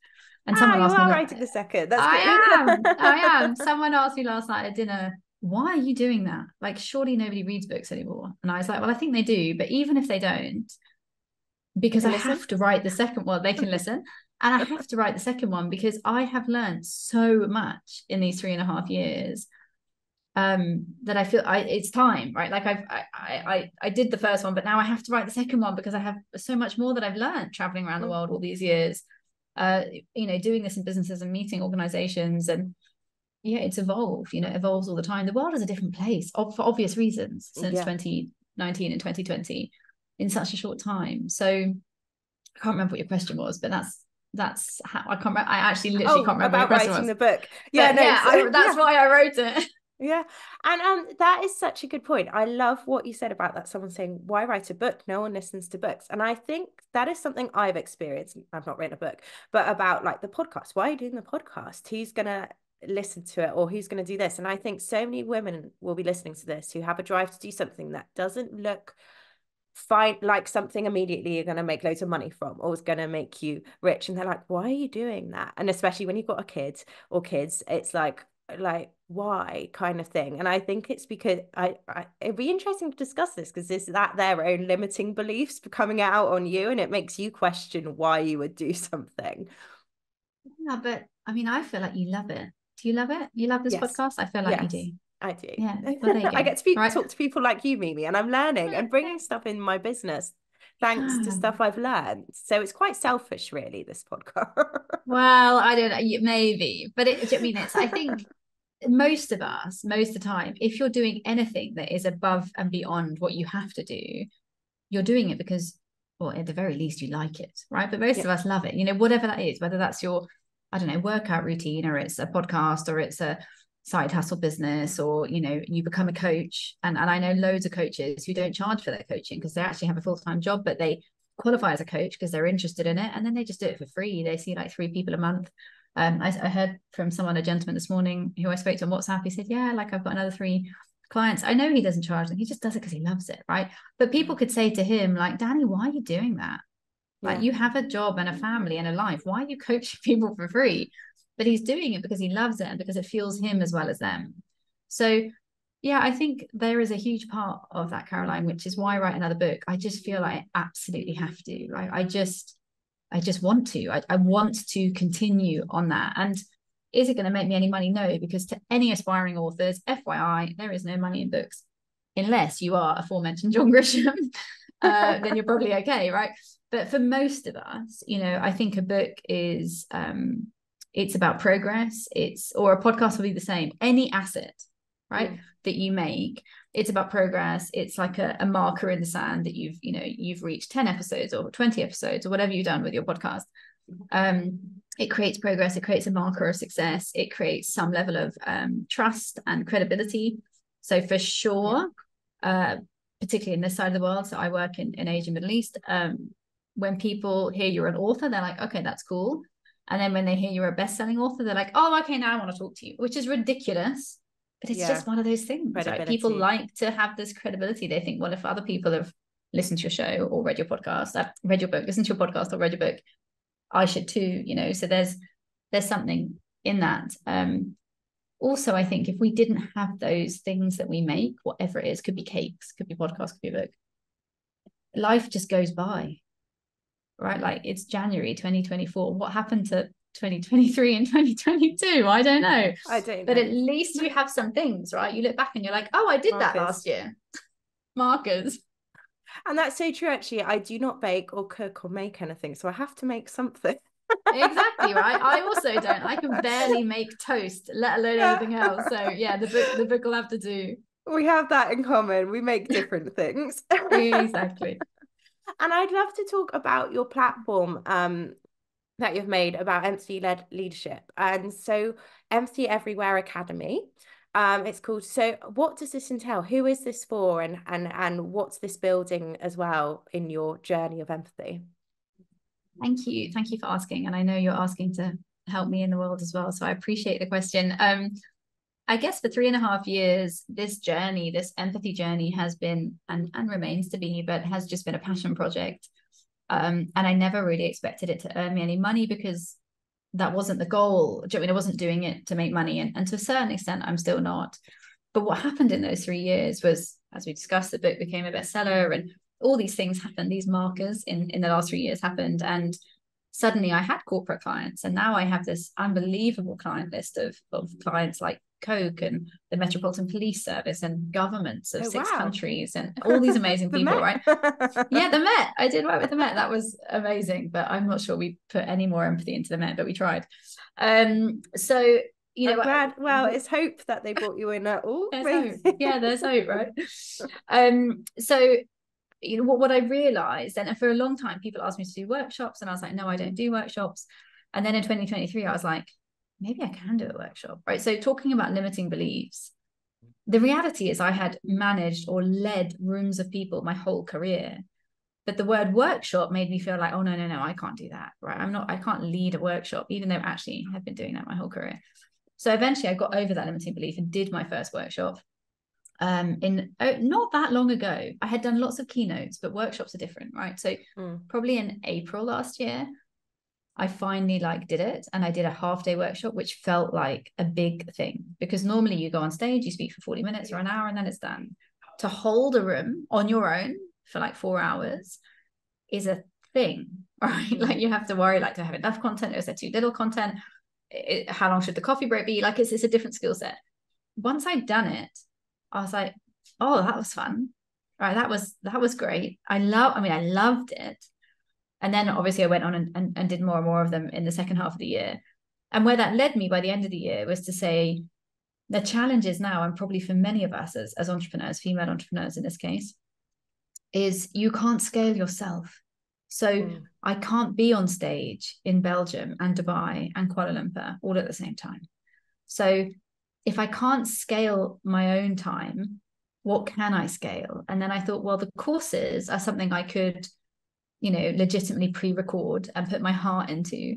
And someone You asked me, are like, writing the second. That's good. I am. Someone asked me last night at dinner, why are you doing that? Like, surely nobody reads books anymore. And I was like, well, I think they do. But even if they don't, because I have to write the second one, they can listen. And I have to write the second one because I have learned so much in these 3.5 years that I feel it's time, right? Like I did the first one, but now I have to write the second one because I have so much more that I've learned traveling around the world all these years, you know, doing this in businesses and meeting organizations. And yeah, it's evolved, you know, it evolves all the time. The world is a different place for obvious reasons since 2019 and 2020 in such a short time. So I can't remember what your question was, but that's how I can't remember. I actually literally can't remember what your question was. Writing the book. Yeah, no, that's why I wrote it. Yeah. And that is such a good point. I love what you said about that. Someone saying, why write a book? No one listens to books. And I think that is something I've experienced. I've not written a book, but about like the podcast. Why are you doing the podcast? Who's gonna listen to it or who's gonna do this? And I think so many women will be listening to this who have a drive to do something that doesn't look find like something immediately you're going to make loads of money from or is going to make you rich, and they're like, why are you doing that? And especially when you've got a kid or kids, it's like why kind of thing. And I think it's because I it'd be interesting to discuss this because is that their own limiting beliefs coming out on you and it makes you question why you would do something. Yeah, but I mean, I feel like you love it. Do you love it? You love this podcast? I feel like you do. I do. Yeah. Well, there you go. I get to right? talk to people like you, Mimi, and I'm learning and bringing stuff in my business thanks to stuff I've learned. So it's quite selfish, really, this podcast. Well, I don't know, maybe, but I mean, I think most of us, most of the time, if you're doing anything that is above and beyond what you have to do, you're doing it because, well, at the very least, you like it, right? But most of us love it, you know, whatever that is, whether that's your, I don't know, workout routine, or it's a podcast, or it's a side hustle business, or, you know, you become a coach. And I know loads of coaches who don't charge for their coaching because they actually have a full-time job, but they qualify as a coach because they're interested in it. And then they just do it for free. They see like 3 people a month. I heard from a gentleman this morning who I spoke to on WhatsApp. He said, yeah, like I've got another 3 clients. I know he doesn't charge them. He just does it because he loves it. Right. But people could say to him, like, Danny, why are you doing that? Like, you have a job and a family and a life. Why are you coaching people for free? But he's doing it because he loves it and because it fuels him as well as them. So yeah, I think there is a huge part of that, Caroline, which is why I write another book. I just feel like I absolutely have to. Right? I just want to. I want to continue on that. And is it going to make me any money? No, because to any aspiring authors, FYI, there is no money in books unless you are aforementioned John Grisham. Then you're probably okay, right? But for most of us, you know, I think a book is it's about progress. Or a podcast will be the same. Any asset, right, that you make, it's about progress. It's like a marker in the sand that you've reached 10 episodes or 20 episodes or whatever you've done with your podcast. It creates progress. It creates a marker of success. It creates some level of trust and credibility. So for sure, particularly in this side of the world, so I work in Asia and Middle East, when people hear you're an author, they're like, okay, that's cool. And then when they hear you're a best-selling author, they're like, oh, okay, now I want to talk to you, which is ridiculous. But it's just one of those things, right? People like to have this credibility. They think, well, if other people have listened to your show or read your podcast, read your book, listened to your podcast or read your book, I should too, you know. So there's something in that. Also, I think if we didn't have those things that we make, whatever it is, could be cakes, could be podcast, could be a book, life just goes by, right? Like it's January 2024. What happened to 2023 and 2022? I don't know. But at least you have some things, right? You look back and you're like, oh, I did that last year. Markers. And that's so true, actually. I do not bake or cook or make anything, so I have to make something. Exactly, right? I also don't. I can barely make toast, let alone anything else. So yeah, the book will have to do. We have that in common. We make different things. Exactly. And I'd love to talk about your platform that you've made about empathy-led leadership. And so Empathy Everywhere Academy, it's called. So what does this entail? Who is this for? And what's this building as well in your journey of empathy? Thank you. Thank you for asking. And I know you're asking to help me in the world as well. So I appreciate the question. I guess for 3.5 years, this journey, this empathy journey has been and remains to be, but has just been a passion project. And I never really expected it to earn me any money because that wasn't the goal. I mean, I wasn't doing it to make money. And to a certain extent, I'm still not. But what happened in those 3 years was, as we discussed, the book became a bestseller and all these things happened. These markers in the last 3 years happened. And suddenly I had corporate clients. And now I have this unbelievable client list of clients like Coke and the Metropolitan Police Service and governments of 6 countries and all these amazing people, right? Yeah, the Met. I did work with the Met. That was amazing, but I'm not sure we put any more empathy into the Met, but we tried. So, you know, I'm glad. Well, it's hope that they brought you in at all. There's hope. Yeah, there's hope, right? So, you know, what I realized, and for a long time, people asked me to do workshops, and I was like, no, I don't do workshops. And then in 2023, I was like, maybe I can do a workshop, right? So talking about limiting beliefs, the reality is I had managed or led rooms of people my whole career. But the word workshop made me feel like, oh, no, I can't do that, right? I can't lead a workshop, even though actually I've been doing that my whole career. So eventually I got over that limiting belief and did my first workshop. Not that long ago. I had done lots of keynotes, but workshops are different, right? So probably in April last year, I finally did it, and I did a half-day workshop, which felt like a big thing because normally you go on stage, you speak for 40 minutes or an hour, and then it's done. To hold a room on your own for 4 hours is a thing, right? You have to worry, do I have enough content? Is there too little content? How long should the coffee break be? It's a different skill set. Once I'd done it, I was like, oh, that was fun. Right, that was great. I loved it. And then obviously I went on and did more and more of them in the second half of the year. And where that led me by the end of the year was to say, the challenge is now, and probably for many of us as entrepreneurs, female entrepreneurs in this case, is you can't scale yourself. So I can't be on stage in Belgium and Dubai and Kuala Lumpur all at the same time. So if I can't scale my own time, what can I scale? And then I thought, well, the courses are something I could, legitimately pre-record and put my heart into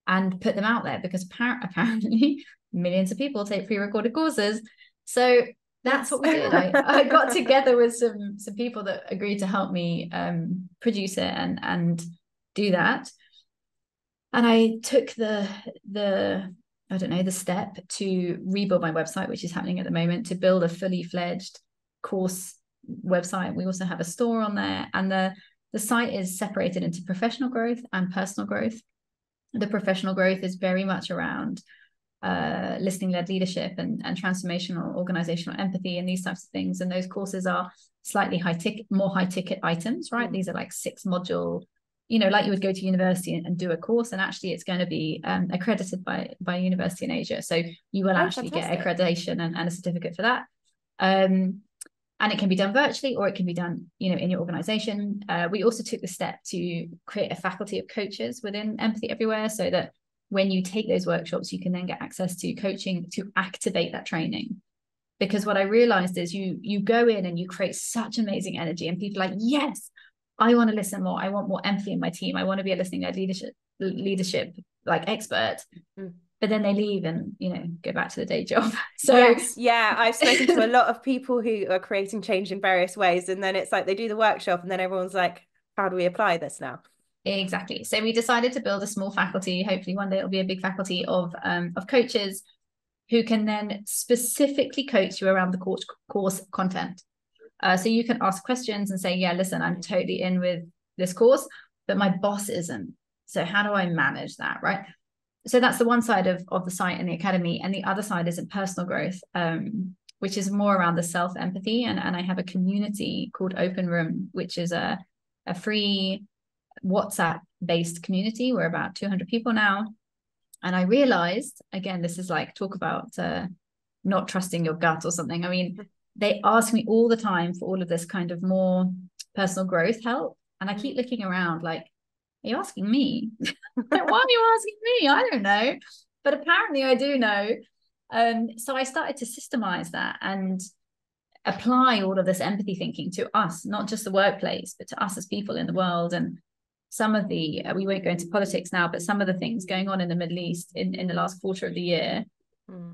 and put them out there because apparently millions of people take pre-recorded courses. So that's what we did. I got together with some people that agreed to help me produce it and do that. And I took the step to rebuild my website, which is happening at the moment, to build a fully fledged course website. We also have a store on there, and the site is separated into professional growth and personal growth. The professional growth is very much around listening-led leadership and transformational organizational empathy and these types of things. And those courses are slightly more high ticket items, right? These are 6 module, you would go to university and do a course, and actually it's going to be accredited by a university in Asia. So you will actually get accreditation and a certificate for that. And it can be done virtually, or it can be done, in your organization. We also took the step to create a faculty of coaches within Empathy Everywhere, so that when you take those workshops, you can then get access to coaching to activate that training. Because what I realized is you go in and you create such amazing energy, and people are like, yes, I want to listen more. I want more empathy in my team. I want to be a listening-led leadership like expert, Mm. but then they leave and, you know, go back to the day job. So Yes, yeah, I've spoken to a lot of people who are creating change in various ways, and then it's like they do the workshop, and then everyone's like, "How do we apply this now?" exactly. So we decided to build a small faculty. Hopefully one day it'll be a big faculty of coaches who can then specifically coach you around the course content. So you can ask questions and say, yeah, listen, I'm totally in with this course, but my boss isn't. So how do I manage that, right? So that's the one side of the site and the academy. And the other side is in personal growth, which is more around the self-empathy. And I have a community called Open Room, which is a free WhatsApp-based community. We're about 200 people now. And I realized, again, this is like talk about not trusting your gut or something. I mean, they ask me all the time for all of this kind of more personal growth help. And I keep looking around like, are you asking me? Like, why are you asking me? I don't know. But apparently I do know. So I started to systemize that and apply all of this empathy thinking to us, not just the workplace, but to us as people in the world. And some of the, we won't go into politics now, but some of the things going on in the Middle East in the last quarter of the year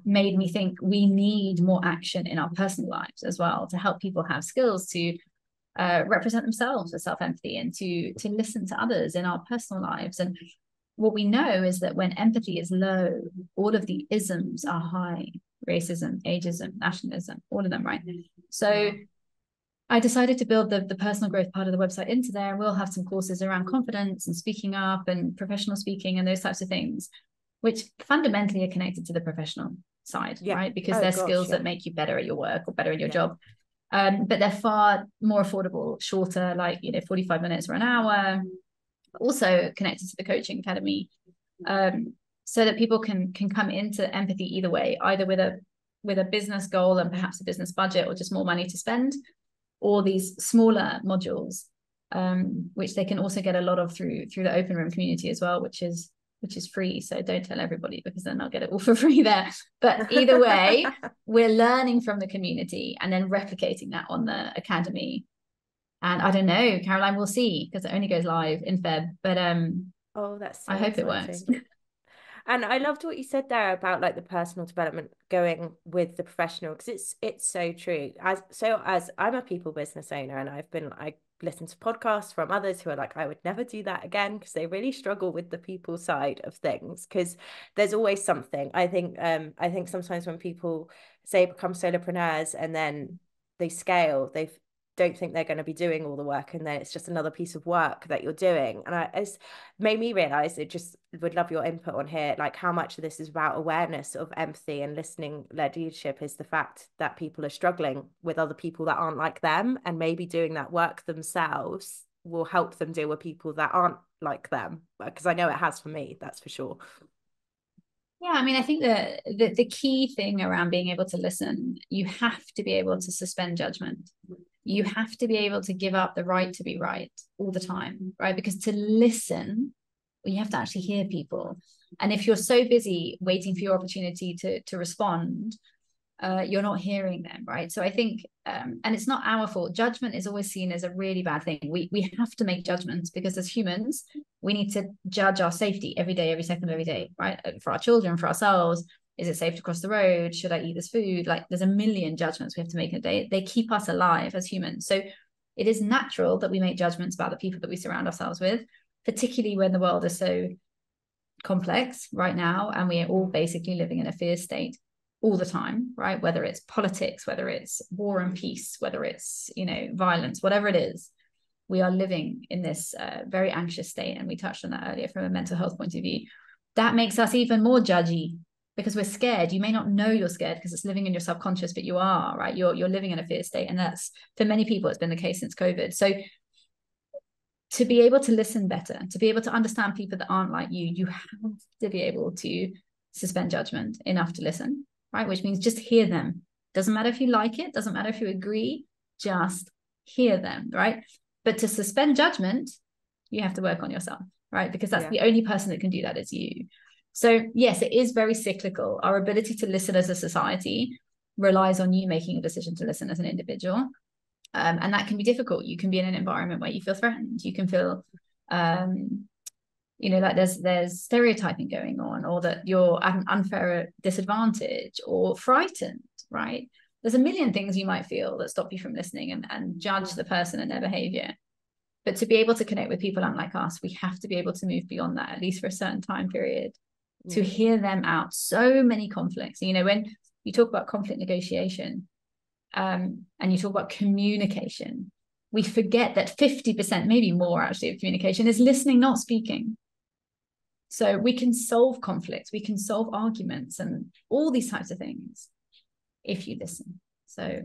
made me think we need more action in our personal lives as well to help people have skills to represent themselves with self-empathy and to listen to others in our personal lives. And what we know is that when empathy is low, all of the isms are high: racism, ageism, nationalism, all of them, right? So I decided to build the personal growth part of the website into there. We'll have some courses around confidence and speaking up and professional speaking and those types of things, which fundamentally are connected to the professional side, right? Because they're skills that make you better at your work or better in your job. But they're far more affordable, shorter, like, you know, 45 minutes or an hour, also connected to the coaching academy, so that people can come into empathy either way, either with a business goal and perhaps a business budget or just more money to spend, or these smaller modules, which they can also get a lot of through the Open Room community as well, which is free. So don't tell everybody, because then they'll get it all for free there. But either way, we're learning from the community and then replicating that on the academy. And I don't know, Caroline, we'll see, because it only goes live in Feb. But that's so I hope exciting. it works. And I loved what you said there about like the personal development going with the professional, because it's so true. As I'm a people business owner, and I listen to podcasts from others who are like, I would never do that again, because they really struggle with the people side of things, because there's always something. I think sometimes when people say become solopreneurs and then they scale, they don't think they're going to be doing all the work, and then it's just another piece of work that you're doing. And it's made me realize, it just would love your input on here, like how much of this is about awareness of empathy and listening led leadership, is the fact that people are struggling with other people that aren't like them, and maybe doing that work themselves will help them deal with people that aren't like them, because I know it has for me, that's for sure. Yeah, I mean, I think the key thing around being able to listen, you have to be able to suspend judgment. You have to be able to give up the right to be right all the time, right? Because to listen, you have to actually hear people. And if you're so busy waiting for your opportunity to respond, you're not hearing them, right? So I think, and it's not our fault. Judgment is always seen as a really bad thing. We have to make judgments, because as humans, we need to judge our safety every day, every second of every day, right? For our children, for ourselves. Is it safe to cross the road? Should I eat this food? Like, there's a million judgments we have to make in a day. They keep us alive as humans. So it is natural that we make judgments about the people that we surround ourselves with, particularly when the world is so complex right now, and we are all basically living in a fear state all the time, right? Whether it's politics, whether it's war and peace, whether it's, you know, violence, whatever it is, we are living in this very anxious state. And we touched on that earlier from a mental health point of view. That makes us even more judgy, because we're scared. You may not know you're scared because it's living in your subconscious, but you are, right? You're living in a fear state. And that's, for many people, it's been the case since COVID. So to be able to listen better, to be able to understand people that aren't like you, you have to be able to suspend judgment enough to listen, right? Which means just hear them. Doesn't matter if you like it, doesn't matter if you agree, just hear them, right? But to suspend judgment, you have to work on yourself, right? Because that's the only person that can do that is you. So yes, it is very cyclical. Our ability to listen as a society relies on you making a decision to listen as an individual. And that can be difficult. You can be in an environment where you feel threatened. You can feel you know, like there's stereotyping going on, or that you're at an unfair disadvantage or frightened, right? There's a million things you might feel that stop you from listening and judge the person and their behavior. But to be able to connect with people unlike us, we have to be able to move beyond that, at least for a certain time period, to hear them out. So many conflicts. You know, when you talk about conflict negotiation, and you talk about communication, we forget that 50%, maybe more actually, of communication is listening, not speaking. So we can solve conflicts, we can solve arguments and all these types of things if you listen. So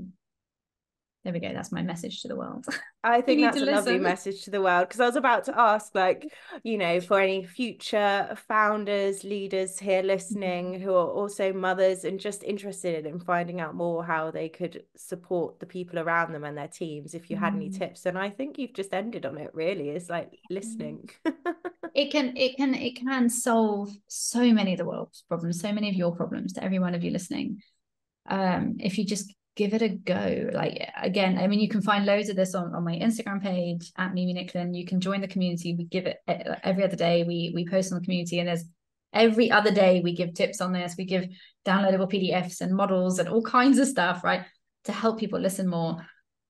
there we go. That's my message to the world. I think that's a lovely listen. message to the world, because I was about to ask, like, you know, for any future founders, leaders here listening who are also mothers and just interested in finding out more how they could support the people around them and their teams, if you had any tips. And I think you've just ended on it, really, is like listening. It can solve so many of the world's problems, so many of your problems, to every one of you listening. If you just give it a go. Like, again, I mean, you can find loads of this on my Instagram page at Mimi Nicklin. You can join the community. We give it every other day. We post on the community, and there's every other day we give tips on this. We give downloadable PDFs and models and all kinds of stuff, right, to help people listen more.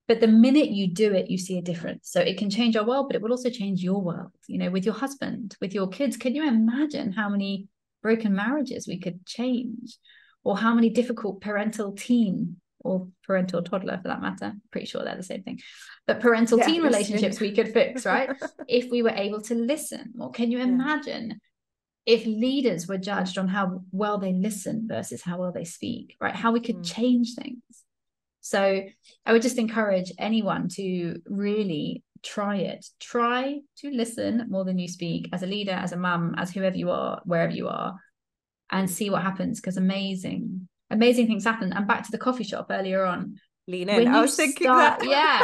But the minute you do it, you see a difference. So it can change our world, but it will also change your world, you know, with your husband, with your kids. Can you imagine how many broken marriages we could change, or how many difficult parental teen or parental toddler, for that matter, pretty sure they're the same thing, but parental teen relationships we could fix, right? If we were able to listen. Or can you imagine if leaders were judged on how well they listen versus how well they speak, right? How we could change things. So I would just encourage anyone to really try it. Try to listen more than you speak, as a leader, as a mum, as whoever you are, wherever you are, and see what happens, because amazing things happen. And back to the coffee shop earlier on. Lean in. I was thinking that.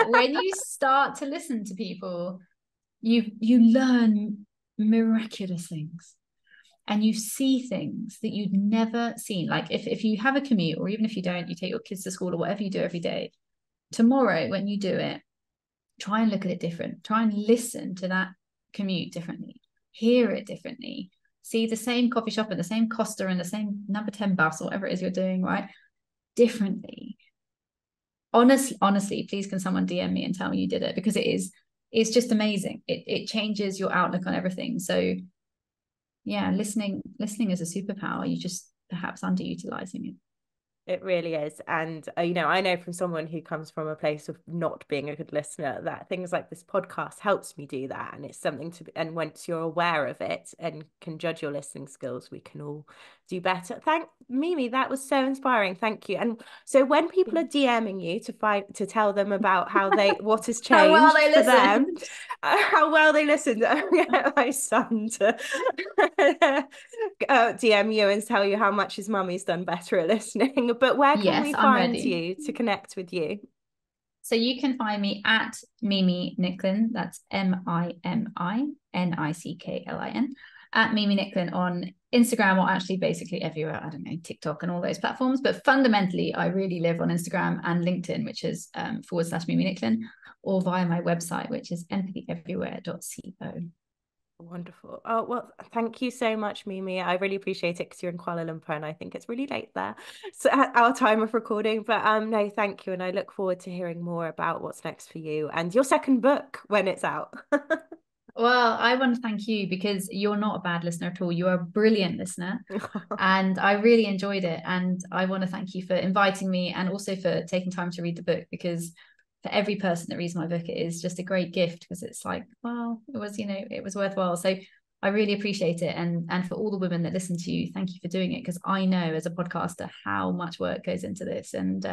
When you start to listen to people, you learn miraculous things. And you see things that you'd never seen. Like if you have a commute, or even if you don't, you take your kids to school or whatever you do every day, tomorrow when you do it, try and look at it different. Try and listen to that commute differently. Hear it differently. See the same coffee shop and the same Costa and the same number 10 bus or whatever it is you're doing, right, differently. Honestly, please, can someone DM me and tell me you did it? Because it's just amazing. It changes your outlook on everything. So yeah, listening is a superpower. You just perhaps underutilizing it. It really is. And, you know, I know from someone who comes from a place of not being a good listener that things like this podcast helps me do that. And it's something and once you're aware of it and can judge your listening skills, we can all do better. Thank Mimi, that was so inspiring. Thank you. And so when people are DMing you to tell them about what has changed for them, how well they listen, get my son to DM you and tell you how much his mummy's done better at listening. But where can we find you to connect with you? So you can find me at Mimi Nicklin. That's MIMINICKLIN, at Mimi Nicklin on Instagram, or actually basically everywhere. I don't know, TikTok and all those platforms. But fundamentally, I really live on Instagram and LinkedIn, which is /Mimi Nicklin, or via my website, which is empathyeverywhere.co. Wonderful. Oh, well, thank you so much, Mimi. I really appreciate it, because you're in Kuala Lumpur and I think it's really late there. So at our time of recording, but no, thank you. And I look forward to hearing more about what's next for you and your second book when it's out. Well, I want to thank you, because you're not a bad listener at all. You are a brilliant listener. And I really enjoyed it. And I want to thank you for inviting me, and also for taking time to read the book, because for every person that reads my book, it is just a great gift, because it's like, wow, it was worthwhile. So I really appreciate it. And for all the women that listen to you, thank you for doing it, because I know as a podcaster how much work goes into this, and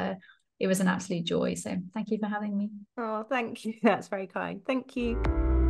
it was an absolute joy. So thank you for having me. Oh, thank you. That's very kind. Thank you.